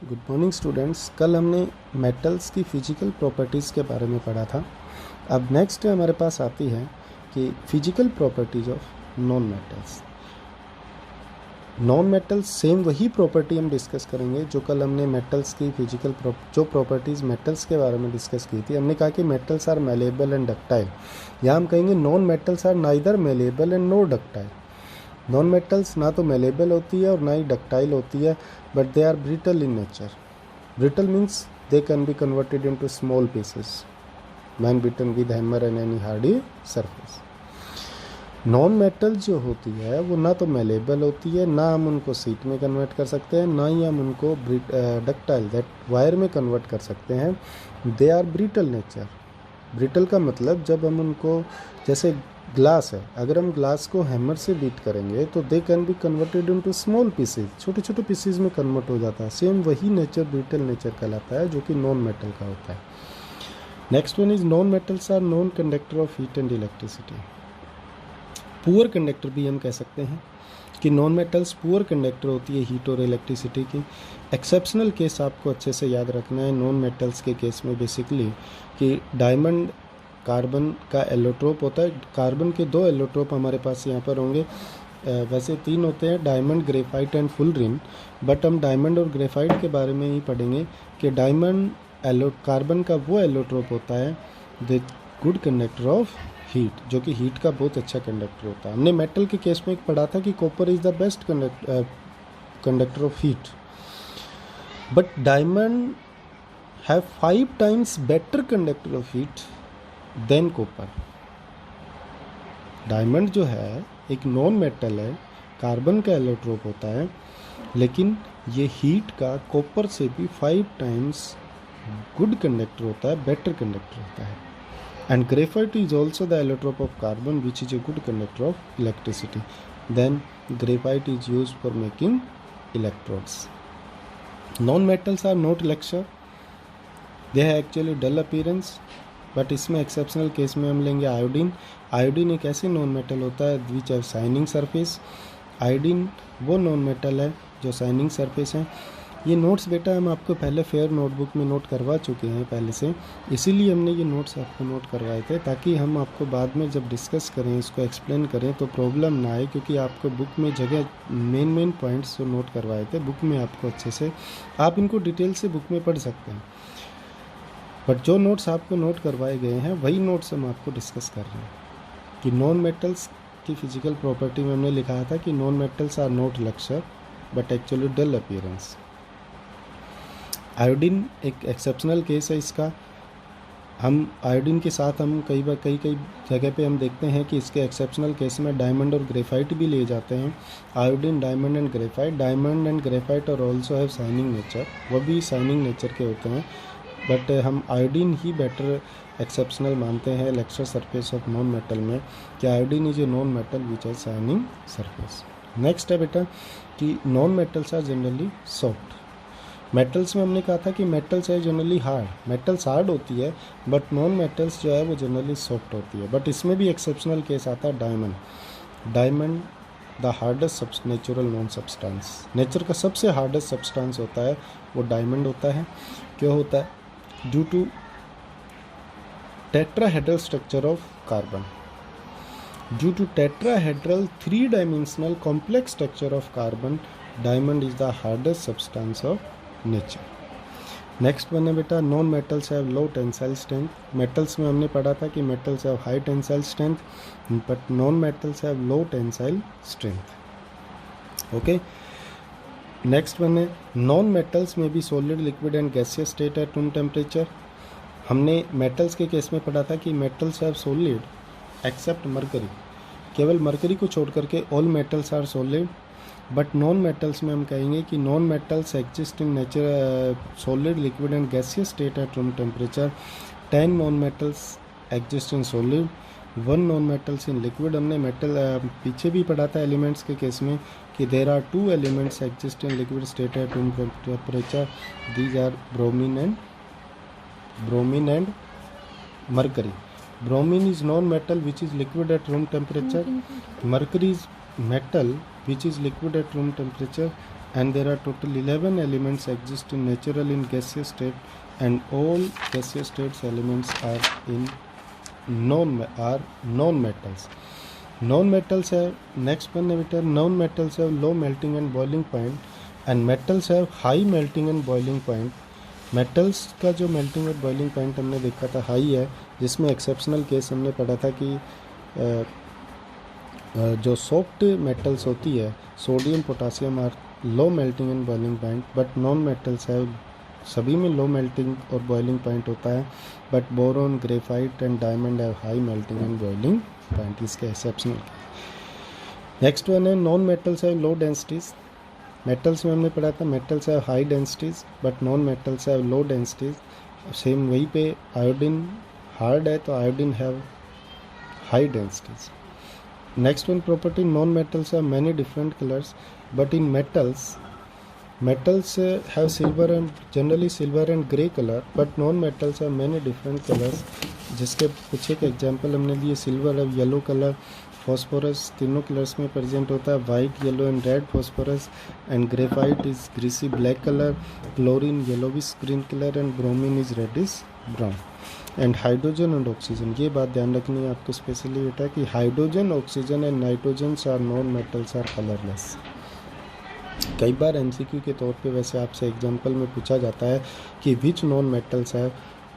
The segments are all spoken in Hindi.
Good morning students. कल हमने मेटल्स की फिजिकल प्रॉपर्टीज़ के बारे में पढ़ा था। अब नेक्स्ट हमारे पास आती है कि physical properties of non metals. Non metals same वही प्रॉपर्टी हम डिस्कस करेंगे जो कल हमने मेटल्स की फिजिकल जो प्रॉपर्टीज़ मेटल्स के बारे में डिस्कस की थी। हमने कहा कि metals are malleable and ductile. यहाँ हम कहेंगे non metals are neither malleable and no ductile. Non metals ना तो मेलेबल होती है और ना ही डक्टाइल होती है, but they are brittle in nature. Brittle means they can be converted into small pieces when beaten with hammer and any hardy surface. Non metal जो होती है वो ना तो मेलेबल होती है, ना हम उनको सीट में कन्वर्ट कर सकते हैं, ना ही हम उनको डक्टाइल दैट वायर में कन्वर्ट कर सकते हैं। They are brittle nature. Brittle का मतलब जब हम उनको, जैसे ग्लास है, अगर हम ग्लास को हैमर से बीट करेंगे तो दे can be converted into small pieces, छोटे छोटे पीसेज में कन्वर्ट हो जाता है। सेम वही नेचर ब्रिटल नेचर कहलाता है जो कि नॉन मेटल का होता है। Next one is non metals are non conductor of heat and electricity. Poor conductor भी हम कह सकते हैं कि नॉन मेटल्स पुअर कंडक्टर होती है हीट और इलेक्ट्रिसिटी की। एक्सेप्शनल केस आपको अच्छे से याद रखना है नॉन मेटल्स के केस में बेसिकली कि डायमंड कार्बन का एलोट्रोप होता है। कार्बन के 2 एलोट्रोप हमारे पास यहाँ पर होंगे, वैसे 3 होते हैं, diamond, graphite and fullerene, but हम डायमंड और ग्रेफाइट के बारे में ही पढ़ेंगे कि डायमंड कार्बन का वो एलोट्रोप होता है the good conductor of heat, जो कि हीट का बहुत अच्छा कंडक्टर होता है। हमने मेटल के केस में एक पढ़ा था कि copper is the best conductor of heat, but diamond have 5 times better conductor of heat than copper. Diamond जो है एक नॉन मेटल है, कार्बन का एलोट्रोप होता है, लेकिन ये हीट का कॉपर से भी 5 times गुड कंडक्टर होता है, बेटर कंडक्टर होता है। And graphite is also the allotrope of carbon which is a good conductor of electricity. Then graphite is use for making electrodes. Non metals are not lecture, they है एक्चुअली डल अपीयरेंस, बट इसमें एक्सेप्शनल केस में हम लेंगे आयोडीन। आयोडीन एक ऐसे नॉन मेटल होता है which have shining surface. Iodine वो नॉन मेटल है जो शाइनिंग सरफेस है। ये नोट्स बेटा हम आपको पहले फेयर नोटबुक में नोट करवा चुके हैं पहले से, इसीलिए हमने ये नोट्स आपको नोट करवाए थे ताकि हम आपको बाद में जब डिस्कस करें, इसको एक्सप्लेन करें तो प्रॉब्लम ना आए, क्योंकि आपको बुक में जगह मेन पॉइंट्स जो नोट करवाए थे बुक में आपको अच्छे से, आप इनको डिटेल से बुक में पढ़ सकते हैं, बट जो नोट्स आपको नोट करवाए गए हैं वही नोट्स हम आपको डिस्कस कर रहे हैं। कि नॉन मेटल्स की फिजिकल प्रॉपर्टी में हमने लिखा था कि non metals are not lustre but actually dull appearance. Iodine एक एक्सेप्शनल केस है इसका। हम आयोडीन के साथ हम कई जगह पे हम देखते हैं कि इसके एक्सेप्शनल केस में डायमंड और ग्रेफाइट भी लिए जाते हैं। Iodine, diamond and graphite, diamond and graphite और ऑल्सो हैव शाइनिंग नेचर, वो भी शाइनिंग नेचर के होते हैं, बट हम आयोडीन ही बेटर एक्सेप्शनल मानते हैं lustre surface of non metal में, कि iodine is a non metal which has shining surface. Next है बेटा कि non metals are generally soft. Metals में हमने कहा था कि मेटल्स है जनरली हार्ड, मेटल्स हार्ड होती है, बट नॉन मेटल्स जो है वो जनरली सॉफ्ट होती है। बट इसमें भी एक्सेप्शनल केस आता है diamond. Diamond the hardest natural non substance, nature का सबसे हार्डेस्ट सब्सटेंस होता है वो डायमंड होता है। क्यों होता है? Due to tetrahedral structure of carbon. Due to tetrahedral 3-dimensional complex structure of carbon, diamond is the hardest substance of nature. Next one है बेटा non metals have low tensile strength. Metals में हमने पढ़ा था कि metals have high tensile strength, but non metals have low tensile strength. Okay, next one है नॉन मेटल्स में भी solid, liquid and gaseous state at room temperature. हमने मेटल्स के केस में पढ़ा था कि metals have solid except mercury, केवल मरकरी को छोड़ करके all metals are solid. But non metals में हम कहेंगे कि non metals exist in nature solid, liquid and gaseous state at room temperature. 10 non metals exist in solid, 1 non metals in liquid. हमने मेटल पीछे भी पढ़ा था एलिमेंट्स के केस में कि there are 2 elements exist in liquid state at room temperature, these are bromine and mercury. Bromine is non-metal which is liquid at room temperature. Mercury is metal which is liquid at room temperature. and there are total 11 elements exist in natural in gaseous state, and all gaseous states elements are non-metals. Non-metals have, next one है बेटा, non-metals have low melting and boiling point, and metals have high melting and boiling point. Metals का जो मेल्टिंग और बॉइलिंग पॉइंट हमने देखा था हाई है, जिसमें एक्सेप्शनल केस हमने पढ़ा था कि जो सॉफ्ट मेटल्स होती है sodium potassium are low melting and boiling point, but non metals है सभी में लो मेल्टिंग और बॉइलिंग पॉइंट होता है, but boron, graphite and diamond have high melting and boiling point, इसके एक्सेप्शनल। नेक्स्ट वन है non metals have low densities. Metals में हमने पढ़ा था metals have high densities but non metals have low densities. Same वहीं पे आयोडीन हार्ड है तो iodine have high densities. Next one property, non metals have many different colours but in metals have silver and generally silver and grey color, but non metals have many different colors, जिसके कुछ एक एग्जांपल हमने लिए, सिल्वर है येलो कलर, फॉस्फोरस तीनों कलर्स में प्रेजेंट होता है, white, yellow and red phosphorus, and graphite is greasy black colour, chlorine yellowish green colour, and bromine is reddish brown. And hydrogen and oxygen, ये बात ध्यान रखनी है आपको स्पेशली बेटा कि hydrogen, oxygen and nitrogen are non metals are colourless. कई बार एमसीक्यू के तौर पे वैसे आपसे एग्जांपल में पूछा जाता है कि विच नॉन मेटल्स है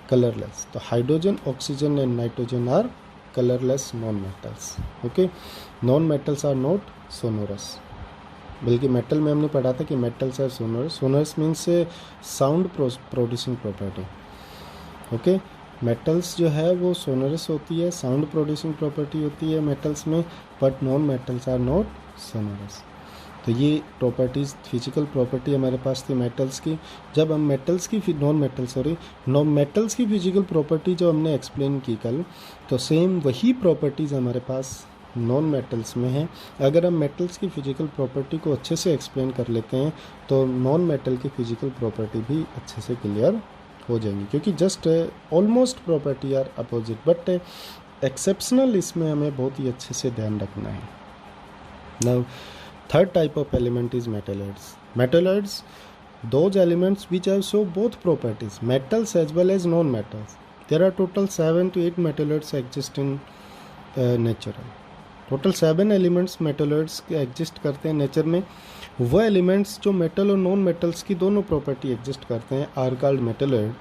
कलरलेस, तो hydrogen, oxygen and nitrogen are colourless non metals. Okay, non metals are not sonorous, बल्कि मेटल में हमने पढ़ा था कि metals are sonorous. Sonorous means sound producing property. Okay, metals जो है वो सोनोरस होती है, साउंड प्रोड्यूसिंग प्रॉपर्टी होती है मेटल्स में, but non metals are not sonorous. तो ये प्रॉपर्टीज़, फिजिकल प्रॉपर्टी हमारे पास थी मेटल्स की। जब हम मेटल्स की नॉन मेटल्स की फिजिकल प्रॉपर्टी जो हमने एक्सप्लेन की कल, तो सेम वही प्रॉपर्टीज़ हमारे पास नॉन मेटल्स में है। अगर हम मेटल्स की फिजिकल प्रॉपर्टी को अच्छे से एक्सप्लेन कर लेते हैं तो नॉन मेटल की फिजिकल प्रॉपर्टी भी अच्छे से क्लियर हो जाएंगी, क्योंकि just almost property are opposite, but exceptional इसमें हमें बहुत ही अच्छे से ध्यान रखना है। Now third type of element is metalloids. Metalloids, those elements which have show both properties, metals as well as non-metals. There are total 7 to 8 metalloids exist in nature. Total 7 elements metalloids exist करते हैं नेचर में। वो एलिमेंट्स जो मेटल और नॉन मेटल्स की दोनों प्रॉपर्टी एग्जिस्ट करते हैं आर कॉल्ड मेटलॉइड,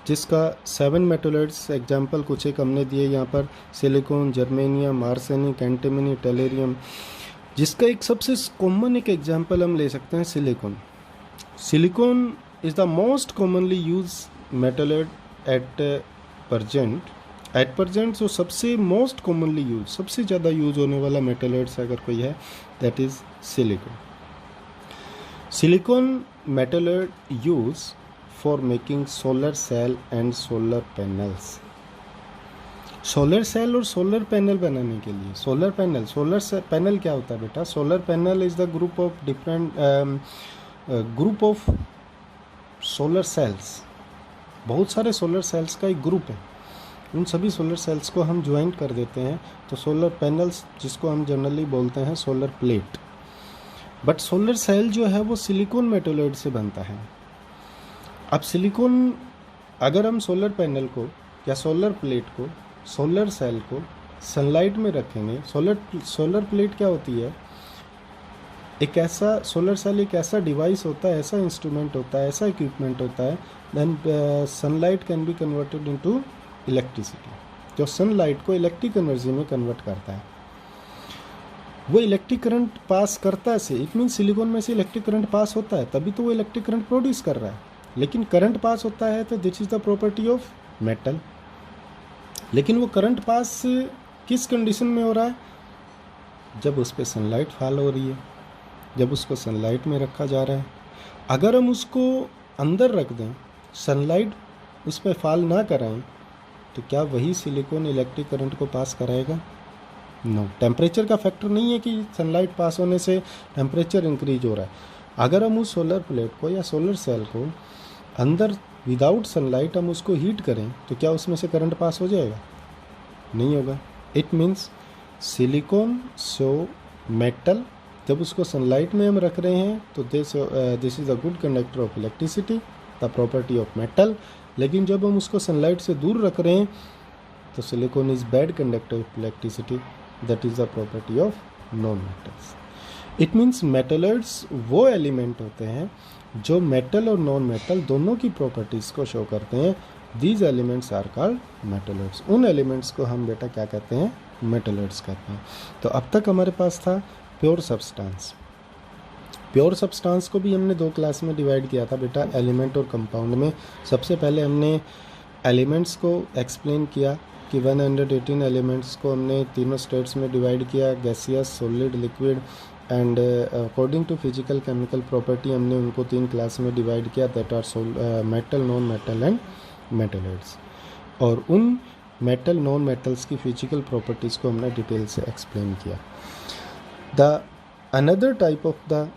जिसका 7 मेटलॉइड्स एग्जाम्पल कुछ एक हमने दिए यहाँ पर, सिलिकॉन, जर्मेनियम, आर्सेनिक, एंटीमनी, टेलेरियम। जिसका एक सबसे कॉमन एक एग्जांपल हम ले सकते हैं silicon. Silicon is the most commonly use metalloid at present. जो सबसे मोस्ट कॉमनली यूज, सबसे ज़्यादा यूज होने वाला मेटलॉइड्स अगर कोई है, that is silicon. Silicon metalloid use for making solar cell and solar panels. Solar cell और सोलर पैनल बनाने के लिए, सोलर पैनल क्या होता है बेटा? Solar panel is the group of group of solar cells. बहुत सारे सोलर सेल्स का एक ग्रुप है, उन सभी सोलर सेल्स को हम ज्वाइंट कर देते हैं तो सोलर पैनल्स, जिसको हम जनरली बोलते हैं solar plate. But solar cell जो है वो सिलिकॉन मेटलॉइड से बनता है। अब सिलिकॉन, अगर हम सोलर पैनल को या सोलर प्लेट को, सोलर सेल को सनलाइट में रखेंगे, सोलर प्लेट क्या होती है? एक ऐसा, सोलर सेल एक ऐसा डिवाइस होता है, ऐसा इंस्ट्रूमेंट होता है, ऐसा इक्विपमेंट होता है, then sunlight can be converted into electricity, जो सनलाइट को इलेक्ट्रिक एनर्जी में कन्वर्ट करता है। वो इलेक्ट्रिक करंट पास करता है, इट मीन सिलिकॉन में से इलेक्ट्रिक करंट पास होता है, तभी तो वो इलेक्ट्रिक करंट प्रोड्यूस कर रहा है। लेकिन करंट पास होता है तो this is the property of metal. लेकिन वो करंट पास किस कंडीशन में हो रहा है? जब उस पर सनलाइट फॉल हो रही है, जब उसको सनलाइट में रखा जा रहा है। अगर हम उसको अंदर रख दें, सनलाइट उस पर फॉल ना कराएं, तो क्या वही सिलिकॉन इलेक्ट्रिक करंट को पास कराएगा? नो। टेम्परेचर का फैक्टर नहीं है कि सनलाइट पास होने से टेम्परेचर इंक्रीज हो रहा है। अगर हम उस सोलर प्लेट को या सोलर सेल को अंदर विदाउट सनलाइट हम उसको हीट करें, तो क्या उसमें से करंट पास हो जाएगा? नहीं होगा। It means silicon show metal जब उसको सनलाइट में हम रख रहे हैं तो this is a good conductor of electricity, the property of metal. लेकिन जब हम उसको सनलाइट से दूर रख रहे हैं तो silicon is bad conductor of electricity, that is the property of non metals. It means metalloids वो एलिमेंट होते हैं जो मेटल और नॉन मेटल दोनों की प्रॉपर्टीज़ को शो करते हैं। These elements are called metalloids. उन एलिमेंट्स को हम बेटा क्या कहते हैं? मेटलॉइड्स कहते हैं। तो अब तक हमारे पास था प्योर सब्सटेंस। प्योर सब्सटेंस को भी हमने 2 क्लास में डिवाइड किया था बेटा, एलिमेंट और कंपाउंड में। सबसे पहले हमने एलिमेंट्स को एक्सप्लेन किया कि 118 एलिमेंट्स को हमने तीनों स्टेट्स में डिवाइड किया, gaseous, solid, liquid and according to physical chemical property हमने उनको 3 क्लास में डिवाइड किया, that are metal, non metal and metalloids. और उन मेटल नॉन मेटल्स की फिजिकल प्रॉपर्टीज़ को हमने डिटेल से एक्सप्लेन किया। The another type of the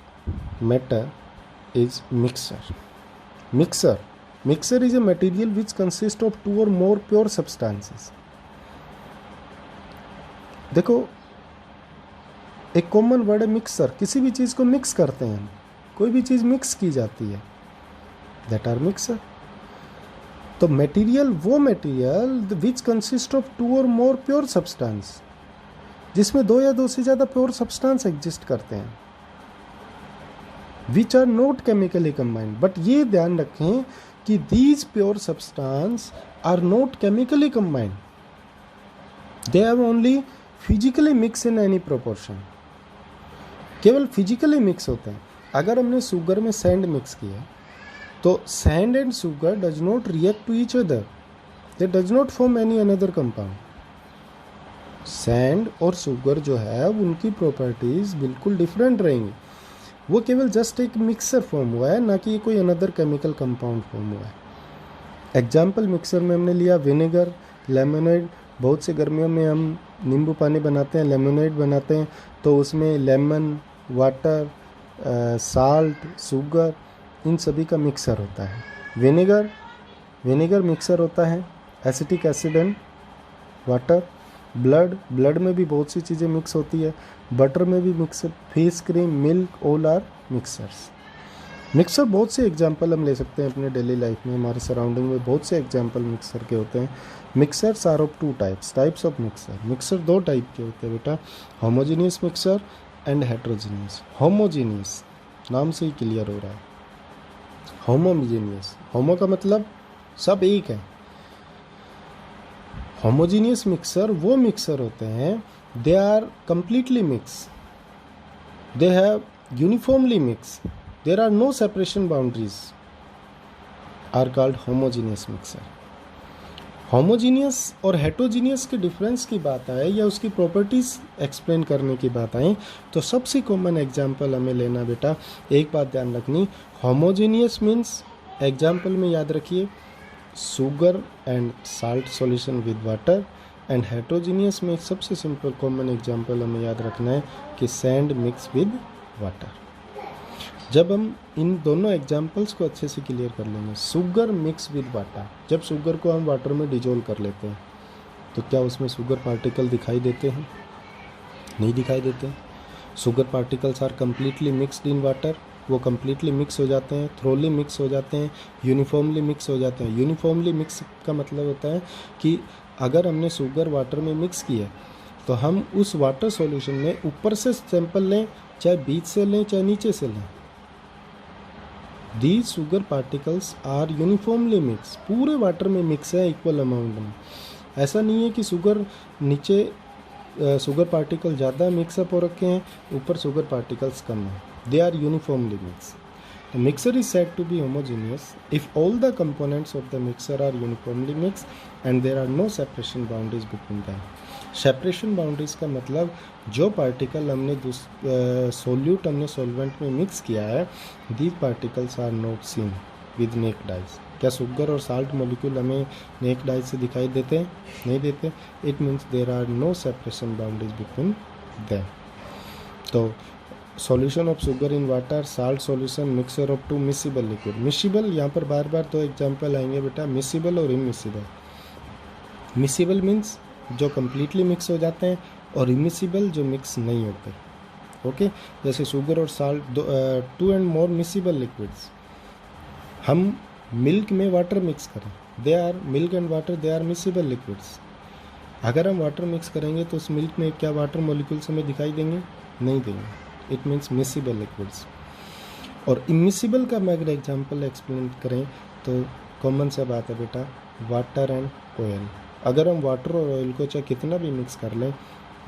matter is mixer is a material which consists of 2 or more pure substances। देखो एक कॉमन वर्ड है मिक्सर, किसी भी चीज़ को मिक्स करते हैं हम, कोई भी चीज़ मिक्स की जाती है, दैट आर मिक्सर। तो मटेरियल वो मटेरियल विच कंसिस्ट ऑफ 2 और मोर प्योर सब्सटेंस, जिसमें 2 या 2 से ज़्यादा प्योर सब्सटेंस एग्जिस्ट करते हैं, which are not chemically combined. But ये ध्यान रखें कि these pure substance are not chemically combined, they are only physically mix in any proportion. केवल फिजिकली मिक्स होते हैं। अगर हमने शुगर में सैंड मिक्स किया तो sand and sugar does not react to each other, they does not form any another compound. Sand और शुगर जो है उनकी प्रॉपर्टीज बिल्कुल डिफरेंट रहेंगी, वो केवल जस्ट एक मिक्सर फॉर्म हुआ है, ना कि कोई अनदर केमिकल कंपाउंड फॉर्म हुआ है। एग्जाम्पल मिक्सर में हमने लिया विनेगर, लेमोनेड। बहुत से गर्मियों में हम नींबू पानी बनाते हैं, लेमोनेड बनाते हैं, तो उसमें लेमन, वाटर, साल्ट, शुगर, इन सभी का मिक्सर होता है। विनेगर मिक्सर होता है, acetic acid and water. Blood में भी बहुत सी चीज़ें मिक्स होती है, बटर में भी mixer, face cream, milk, all are mixers. Mixer बहुत से एग्जाम्पल हम ले सकते हैं अपने डेली लाइफ में, हमारे सराउंडिंग में बहुत से एग्जाम्पल मिक्सर के होते हैं। Mixers are of 2 types of mixer. Mixer 2 type के होते हैं बेटा, homogeneous mixer and heterogeneous. Homogeneous नाम से ही क्लियर हो रहा है, होमोजीनियस, होमो का मतलब सब एक है। होमोजीनियस मिक्सर वो मिक्सर होते हैं, they are completely mixed, they have uniformly mixed, there are no separation boundaries, are called homogeneous mixer। Homogeneous और हेटरोजीनियस के डिफरेंस की बात आए या उसकी प्रॉपर्टीज़ एक्सप्लेन करने की बात आए तो सबसे कॉमन एग्जांपल हमें लेना बेटा, एक बात ध्यान रखनी, होमोजीनियस मीन्स एग्जांपल में याद रखिए sugar and salt solution with water, and heterogeneous में सबसे सिंपल कॉमन एग्जांपल हमें याद रखना है कि सैंड मिक्स विद वाटर। जब हम इन दोनों एग्जांपल्स को अच्छे से क्लियर कर लेंगे, शुगर मिक्स विद वाटर, जब शुगर को हम वाटर में डिजोल्व कर लेते हैं तो क्या उसमें शुगर पार्टिकल दिखाई देते हैं? नहीं दिखाई देते। Sugar particles are completely mixed in water, वो कम्प्लीटली मिक्स हो जाते हैं, थ्रोली मिक्स हो जाते हैं, यूनिफॉर्मली मिक्स हो जाते हैं। यूनिफॉर्मली मिक्स का मतलब होता है कि अगर हमने शुगर वाटर में मिक्स किया तो हम उस वाटर सॉल्यूशन में ऊपर से सैंपल लें, चाहे बीच से लें चाहे नीचे से लें, these sugar particles are uniformly mix, पूरे वाटर में मिक्स है इक्वल अमाउंट में। ऐसा नहीं है कि शुगर नीचे शुगर पार्टिकल ज़्यादा मिक्सअप हो रखे हैं, ऊपर शुगर पार्टिकल्स कम हैं, they are uniformly mix. The mixer is said to be homogeneous if all the components of the mixer are uniformly mixed and there are no separation boundaries between them। Separation boundaries का मतलब जो पार्टिकल हमने सोल्यूट हमने सॉल्वेंट में मिक्स किया है, these particles are not seen with naked eyes। क्या शुगर और साल्ट मॉलिक्यूल हमें नेक्ड आई से दिखाई देते हैं? नहीं देते। It means there are no separation boundaries between them. तो solution of sugar in water, salt solution, mixture of 2 miscible liquid. Miscible यहाँ पर बार बार 2 एग्जाम्पल आएंगे बेटा, मिसिबल और इमिसिबल। मिसिबल मीन्स जो कम्प्लीटली मिक्स हो जाते हैं और इमिसिबल जो मिक्स नहीं होते। ओके, जैसे शुगर और salt, 2 and more miscible liquids. हम मिल्क में वाटर मिक्स करें, they are milk and water, they are miscible liquids. अगर हम वाटर मिक्स करेंगे तो उस मिल्क में क्या वाटर मॉलिक्यूल्स हमें दिखाई देंगे? नहीं देंगे। It means miscible liquids. और इमिसिबल का मैं अगर एग्जांपल एक्सप्लेन करें तो कॉमन सा बात है बेटा, वाटर एंड ऑयल। अगर हम वाटर और ऑयल को चाहे कितना भी मिक्स कर लें,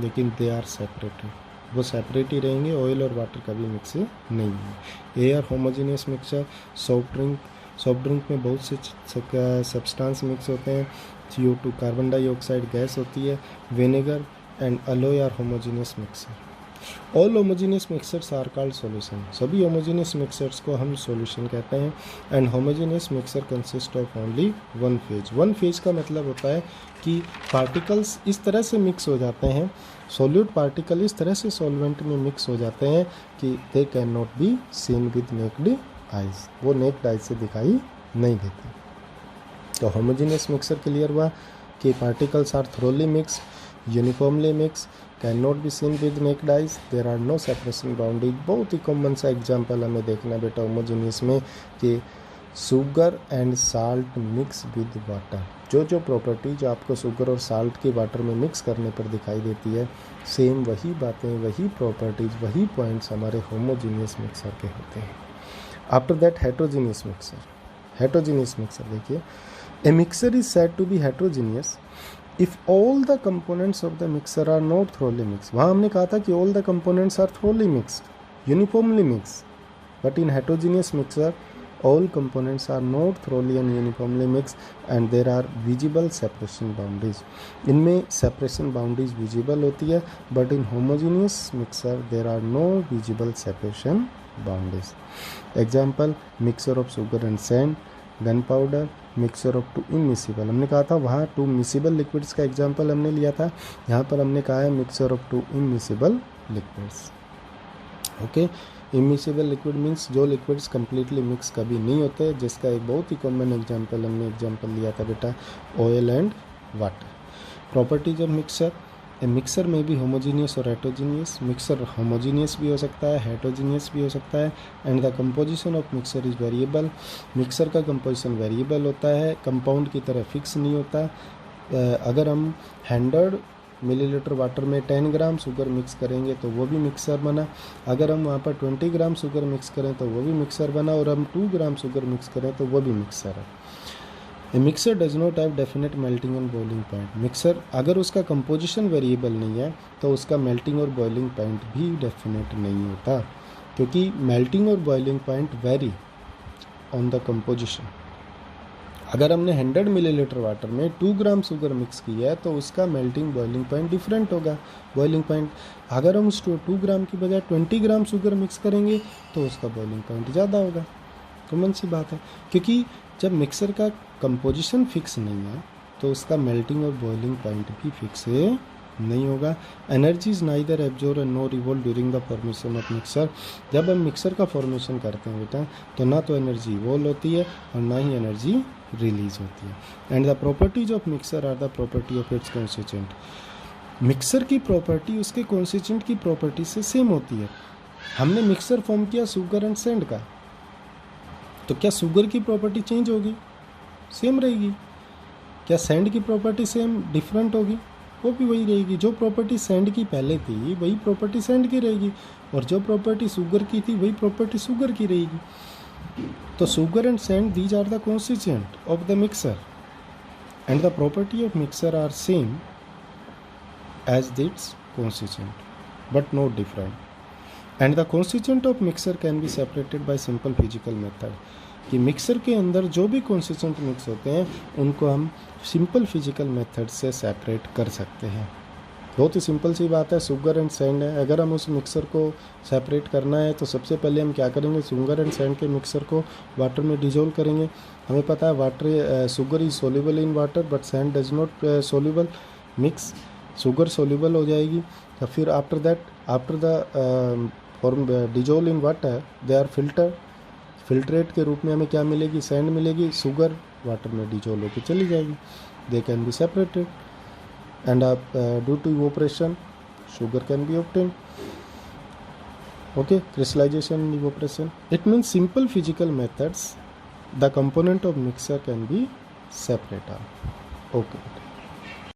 लेकिन दे आर सेपरेटेड, वो सेपरेट ही रहेंगे, ऑयल और वाटर का भी मिक्स नहीं है। Air homogeneous mixture, soft drink में बहुत से सब्सटेंस मिक्स होते हैं, CO2 कार्बन डाइऑक्साइड गैस होती है, vinegar and alloy are homogeneous mixture. All homogeneous mixtures are called solution. सभी होमोजेनियस मिक्सचर्स को हम सॉल्यूशन कहते हैं। And homogeneous mixture consist of only one phase. One phase का मतलब होता है कि पार्टिकल्स इस तरह से मिक्स हो जाते हैं, सॉल्यूट पार्टिकल इस तरह से सॉल्वेंट में मिक्स हो जाते हैं कि they can not be seen with naked eyes, वो नेक्ड आइज से दिखाई नहीं देते। तो होमोजेनियस मिक्सचर क्लियर हुआ कि particles are thoroughly mix, uniformly mix, can not be seen with naked eyes, there are no separation boundaries. बहुत ही कॉमन सा एग्जांपल हमें देखना बेटा होमोजेनियस में कि sugar and salt mix with water. जो प्रॉपर्टी जो आपको शुगर और साल्ट के वाटर में मिक्स करने पर दिखाई देती है, सेम वही बातें, वही प्रॉपर्टीज, वही पॉइंट्स हमारे होमोजेनियस मिक्सर के होते हैं। After that heterogeneous mixture. Heterogeneous mixture देखिए, a mixture is said to be heterogeneous if all the components of the mixer are not thoroughly mixed। वहाँ हमने कहा था कि all the components are thoroughly mixed, uniformly mixed, but in heterogeneous mixer all components are not thoroughly and uniformly mixed and there are visible separation boundaries। इनमें separation boundaries visible होती है, but in homogeneous mixer there are no visible separation boundaries। Example, mixture of sugar and sand, gun powder, mixture of 2 immiscible. हमने कहा था वहाँ 2 मिसिबल लिक्विड्स का एग्जांपल हमने लिया था, यहाँ पर हमने कहा है mixture of 2 immiscible liquids. Okay, immiscible liquid means जो लिक्विड्स कम्प्लीटली मिक्स कभी नहीं होते, जिसका एक बहुत ही कॉमन एग्जांपल हमने एग्जांपल लिया था बेटा, oil and water. Properties of mixture, A mixer में भी होमोजीनियस और हेटेरोजीनियस। मिक्सर होमोजीनियस भी हो सकता है, हेटेरोजीनियस भी हो सकता है। And the composition of mixer is variable. Mixer का कंपोजिशन वेरिएबल होता है, कंपाउंड की तरह फिक्स नहीं होता। अगर हम 100 मिलीलीटर वाटर में 10 ग्राम शुगर मिक्स करेंगे तो वो भी मिक्सर बना, अगर हम वहाँ पर 20 ग्राम शुगर मिक्स करें तो वो भी मिक्सर बना, और हम 2 ग्राम शुगर मिक्स करें तो वो भी मिक्सर है। A mixture does not have definite melting and boiling point. Mixture अगर उसका कंपोजिशन वेरिएबल नहीं है तो उसका मेल्टिंग और बॉइलिंग पॉइंट भी डेफिनेट नहीं होता, क्योंकि मेल्टिंग और boiling point very on the composition. अगर हमने 100 मिलीलीटर वाटर में 2 ग्राम शुगर मिक्स किया है तो उसका मेल्टिंग बॉइलिंग पॉइंट डिफरेंट होगा। बॉइलिंग पॉइंट अगर हम उस 2 ग्राम की बजाय 20 ग्राम शुगर मिक्स करेंगे तो उसका बॉइलिंग पॉइंट ज़्यादा होगा। कॉमन सी बात है, क्योंकि जब मिक्सर का कंपोजिशन फिक्स नहीं है तो उसका मेल्टिंग और बॉइलिंग पॉइंट भी फिक्स नहीं होगा। Energy is neither absorb and no revolve during the formation of mixer. जब हम मिक्सर का फॉर्मेशन करते हैं बेटा तो ना तो एनर्जी इवॉल्व होती है और ना ही एनर्जी रिलीज होती है। And the properties of mixer are the property of its constituent. Mixer की प्रॉपर्टी उसके कॉन्स्टिट्यूएंट की प्रॉपर्टी से सेम होती है। हमने मिक्सर फॉर्म किया शुगर एंड सैंड का, तो क्या शुगर की प्रॉपर्टी चेंज होगी? सेम रहेगी। क्या सैंड की प्रॉपर्टी सेम डिफरेंट होगी? वो भी वही रहेगी। जो प्रॉपर्टी सैंड की पहले थी वही प्रॉपर्टी सैंड की रहेगी, और जो प्रॉपर्टी शुगर की थी वही प्रॉपर्टी शुगर की रहेगी। तो sugar and sand these are the constituent of the mixer and the property of mixer are same as its constituent but not different. And the constituent of mixer can be separated by simple physical method. कि मिक्सर के अंदर जो भी कॉन्स्टिट्यूएंट मिक्स होते हैं उनको हम सिंपल फिजिकल मेथड से सेपरेट कर सकते हैं। बहुत ही सिंपल सी बात है, शुगर एंड सैंड है। अगर हम उस मिक्सर को सेपरेट करना है तो सबसे पहले हम क्या करेंगे, शुगर एंड सैंड के मिक्सर को वाटर में डिजोल्व करेंगे। हमें पता है water sugar is soluble in water but sand does not soluble. Mix sugar soluble हो जाएगी, तो फिर after that after the form dissolve in water they are filtrate के रूप में हमें क्या मिलेगी, सैंड मिलेगी। शुगर वाटर में डिजोल्व होकर चली जाएगी। They can be separated and due to evaporation sugar can be obtained. Okay, crystallization and evaporation. It means simple physical methods. The component of mixture can be separated. Okay.